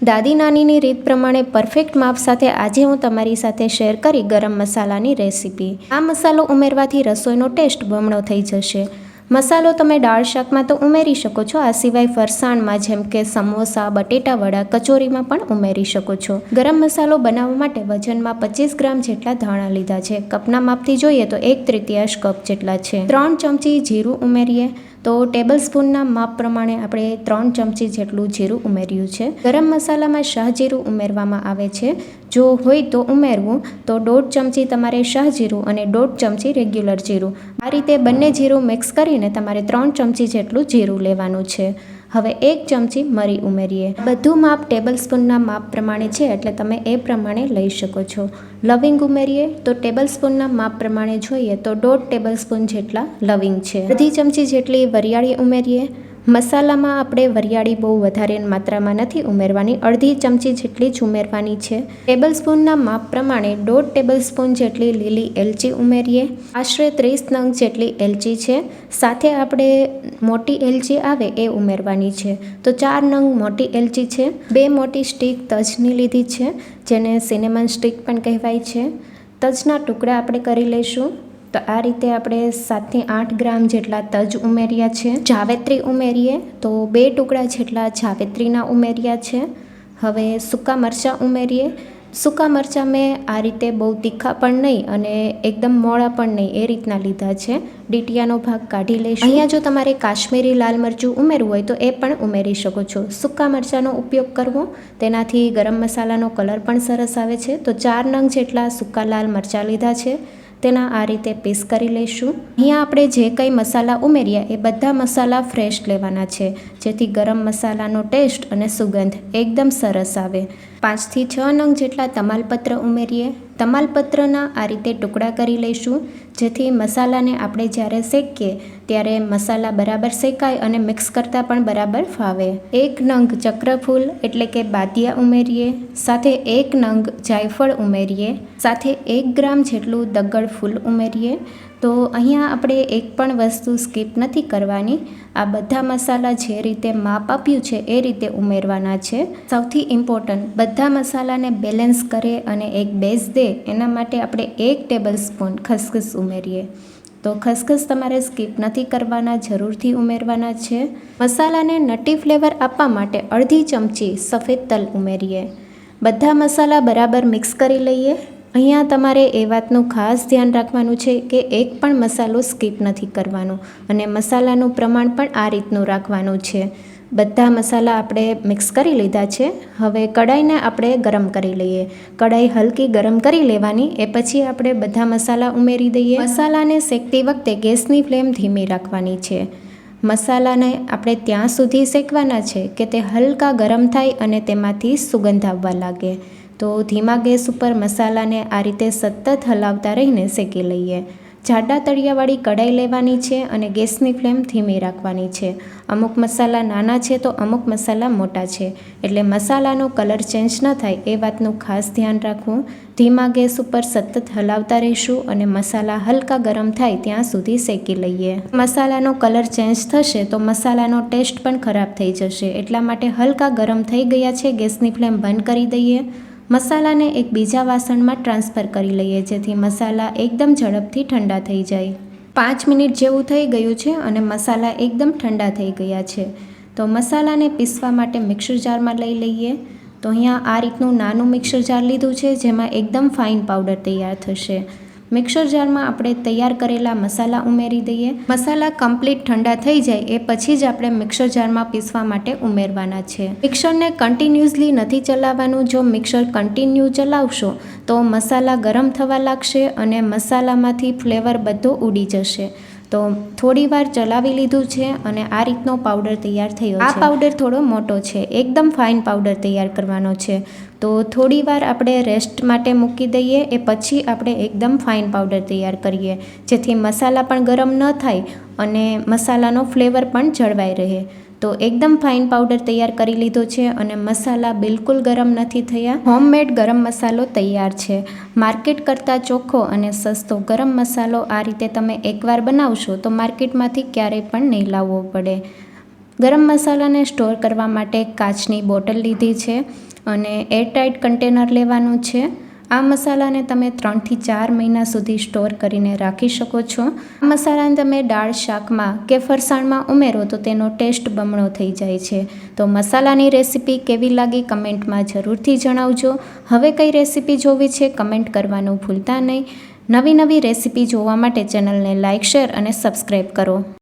દાદી નાનીની રીત પ્રમાણે પરફેક્ટ માપ સાથે આજે હું તમારી સાથે શેર કરી ગરમ મસાલાની રેસીપી। આ મસાલો ઉમેરવાથી રસોઈનો ટેસ્ટ બમણો થઈ જશે। મસાલો તમે દાળ શાકમાં તો ઉમેરી શકો છો, આ સિવાય ફરસાણમાં જેમ કે સમોસા, બટેટા વડા, કચોરીમાં પણ ઉમેરી શકો છો। ગરમ મસાલો બનાવવા માટે વજનમાં 25 ગ્રામ જેટલા ધાણા લીધા છે। કપના માપથી જોઈએ તો 1/3 કપ જેટલા છે। 3 ચમચી જીરું ઉમેરીએ તો ટેબલ સ્પૂનના માપ પ્રમાણે આપણે 3 ચમચી જેટલું જીરું ઉમેર્યું છે। ગરમ મસાલામાં શાહજીરું ઉમેરવામાં આવે છે, જો હોય તો ઉમેરવું તો 1.5 ચમચી તમારે શાહજીરું અને 1.5 ચમચી રેગ્યુલર જીરું, આ રીતે બંને જીરું મિક્સ કરીને તમારે 3 ચમચી જેટલું જીરું લેવાનું છે। હવે 1 ચમચી મરી ઉમેરીએ। બધું માપ ટેબલ સ્પૂનના માપ પ્રમાણે છે, એટલે તમે એ પ્રમાણે લઈ શકો છો। લવિંગ ઉમેરીએ તો ટેબલ સ્પૂનના માપ પ્રમાણે જોઈએ તો 1.5 ટેબલ સ્પૂન જેટલા લવિંગ છે। અડધી ચમચી જેટલી વરિયાળી ઉમેરીએ। મસાલામાં આપણે વરિયાળી બહુ વધારે માત્રામાં નથી ઉમેરવાની, અડધી ચમચી જેટલી જ ઉમેરવાની છે। ટેબલ સ્પૂનના માપ પ્રમાણે 1.5 ટેબલ સ્પૂન જેટલી લીલી એલચી ઉમેરીએ। આશરે 30 નંગ જેટલી એલચી છે, સાથે આપણે મોટી એલચી આવે એ ઉમેરવાની છે, તો 4 નંગ મોટી એલચી છે। 2 મોટી સ્ટીક તજની લીધી છે, જેને સિનેમન સ્ટીક પણ કહેવાય છે। તજના ટુકડા આપણે કરી લઈશું, તો આ રીતે આપણે 7 થી 8 ગ્રામ જેટલા તજ ઉમેર્યા છે। જાવેત્રી ઉમેરીએ તો 2 ટુકડા જેટલા જાવેત્રીના ઉમેર્યા છે। હવે સૂકા મરચાં ઉમેરીએ। સૂકા મરચાં મેં આ રીતે બહુ તીખા પણ નહીં અને એકદમ મોળા પણ નહીં એ રીતના લીધા છે, ડીટીયાનો ભાગ કાઢી લઈશું। અહીંયા જો તમારે કાશ્મીરી લાલ મરચું ઉમેરવું હોય તો એ પણ ઉમેરી શકો છો। સૂકા મરચાંનો ઉપયોગ કરવો, તેનાથી ગરમ મસાલાનો કલર પણ સરસ આવે છે। તો 4 નંગ જેટલા સૂકા લાલ મરચાં લીધા છે, તેના આ રીતે પીસ કરી લઈશું। અહીંયા આપણે જે કંઈ મસાલા ઉમેર્યા એ બધા મસાલા ફ્રેશ લેવાના છે, જેથી ગરમ મસાલાનો ટેસ્ટ અને સુગંધ એકદમ સરસ આવે। 5 થી 6 નંગ જેટલા તમાલપત્ર ઉમેરીએ। તમાલપત્રના આ રીતે ટુકડા કરી લઈશું, જેથી મસાલાને આપણે જ્યારે શેકીએ ત્યારે મસાલા બરાબર શેકાય અને મિક્સ કરતાં પણ બરાબર ફાવે। 1 નંગ ચક્રફૂલ એટલે કે બાદિયા ઉમેરીએ, સાથે 1 નંગ જાયફળ ઉમેરીએ, સાથે 1 ગ્રામ જેટલું દગડ ફૂલ ઉમેરીએ। તો અહીંયા આપણે એક પણ વસ્તુ સ્કીપ નથી કરવાની, આ બધા મસાલા જે રીતે માપ આપ્યું છે એ રીતે ઉમેરવાના છે। સૌથી ઇમ્પોર્ટન્ટ, બધા મસાલાને બેલેન્સ કરે અને એક બેઝ દે એના માટે આપણે 1 ટેબલ સ્પૂન ખસખસ ઉમેરીએ, તો ખસખસ તમારે સ્કીપ નથી કરવાના, જરૂરથી ઉમેરવાના છે। મસાલાને નટી ફ્લેવર આપવા માટે અડધી ચમચી સફેદ તલ ઉમેરીએ। બધા મસાલા બરાબર મિક્સ કરી લઈએ। અહીંયા તમારે એ વાતનું ખાસ ધ્યાન રાખવાનું છે કે એક પણ મસાલો સ્કીપ નથી કરવાનો અને મસાલાનું પ્રમાણ પણ આ રીતનું રાખવાનું છે। બધા મસાલા આપણે મિક્સ કરી લીધા છે। હવે કઢાઈને આપણે ગરમ કરી લઈએ। કઢાઈ હલકી ગરમ કરી લેવાની, એ પછી આપણે બધા મસાલા ઉમેરી દઈએ। મસાલાને શેકતી વખતે ગેસની ફ્લેમ ધીમી રાખવાની છે। મસાલાને આપણે ત્યાં સુધી શેકવાના છે કે તે હલકા ગરમ થાય અને તેમાંથી સુગંધ આવવા લાગે, તો ધીમા ગેસ ઉપર મસાલાને આ રીતે સતત હલાવતા રહીને શેકી લઈએ। જાડા તળિયાવાળી કઢાઈ લેવાની છે અને ગેસની ફ્લેમ ધીમી રાખવાની છે। અમુક મસાલા નાના છે તો અમુક મસાલા મોટા છે, એટલે મસાલાનો કલર ચેન્જ ન થાય એ વાતનું ખાસ ધ્યાન રાખવું। ધીમા ગેસ ઉપર સતત હલાવતા રહીશું અને મસાલા હલકા ગરમ થાય ત્યાં સુધી શેકી લઈએ। મસાલાનો કલર ચેન્જ થશે તો મસાલાનો ટેસ્ટ પણ ખરાબ થઈ જશે, એટલા માટે હલકા ગરમ થઈ ગયા છે, ગેસની ફ્લેમ બંધ કરી દઈએ। મસાલાને એક બીજા વાસણમાં ટ્રાન્સફર કરી લઈએ, જેથી મસાલા એકદમ ઝડપથી ઠંડા થઈ જાય। 5 મિનિટ જેવું થઈ ગયું છે અને મસાલા એકદમ ઠંડા થઈ ગયા છે, તો મસાલાને પીસવા માટે મિક્સર જારમાં લઈ લઈએ। તો અહીંયા આ રીતનું નાનું મિક્સર જાર લીધું છે, જેમાં એકદમ ફાઇન પાવડર તૈયાર થશે। મિક્સર જારમાં આપણે તૈયાર કરેલા મસાલા ઉમેરી દઈએ। મસાલા કમ્પ્લીટ ઠંડા થઈ જાય એ પછી જ આપણે મિક્સર જારમાં પીસવા માટે ઉમેરવાના છે। મિક્સરને કન્ટિન્યુઅસલી નથી ચલાવવાનું, જો મિક્સર કન્ટિન્યુ ચલાવશો તો મસાલા ગરમ થવા લાગશે અને મસાલામાંથી ફ્લેવર બધો ઉડી જશે। તો થોડી વાર ચલાવી લીધું છે અને આ રીતનો પાવડર તૈયાર થયો છે। આ પાવડર થોડો મોટો છે, એકદમ ફાઇન પાવડર તૈયાર કરવાનો છે, તો થોડી વાર આપણે રેસ્ટ માટે મૂકી દઈએ, એ પછી આપણે એકદમ ફાઇન પાવડર તૈયાર કરીએ, જેથી મસાલા પણ ગરમ ન થાય અને મસાલાનો ફ્લેવર પણ જળવાઈ રહે। તો એકદમ ફાઇન પાવડર તૈયાર કરી લીધો છે અને મસાલા બિલકુલ ગરમ નથી થયા। હોમમેડ ગરમ મસાલો તૈયાર છે। માર્કેટ કરતાં ચોખ્ખો અને સસ્તો ગરમ મસાલો આ રીતે તમે એકવાર બનાવશો તો માર્કેટમાંથી ક્યારેય પણ નહીં લાવવો પડે। ગરમ મસાલાને સ્ટોર કરવા માટે એક કાચની બોટલ લીધી છે અને એરટાઇટ કન્ટેનર લેવાનું છે. આ મસાલાને તમે 3 થી 4 મહિના સુધી સ્ટોર કરીને રાખી શકો છો. આ મસાલાને તમે દાળ શાકમાં કે ફરસાણમાં ઉમેરો તો તેનો ટેસ્ટ બમણો થઈ જાય છે. તો મસાલાની રેસીપી કેવી લાગી કમેન્ટમાં જરૂરથી જણાવજો. હવે કઈ રેસીપી જોવી છે કમેન્ટ કરવાનું ભૂલતા નહીં. નવી રેસીપી જોવા માટે ચેનલને લાઇક, શેર અને સબસ્ક્રાઈબ કરો.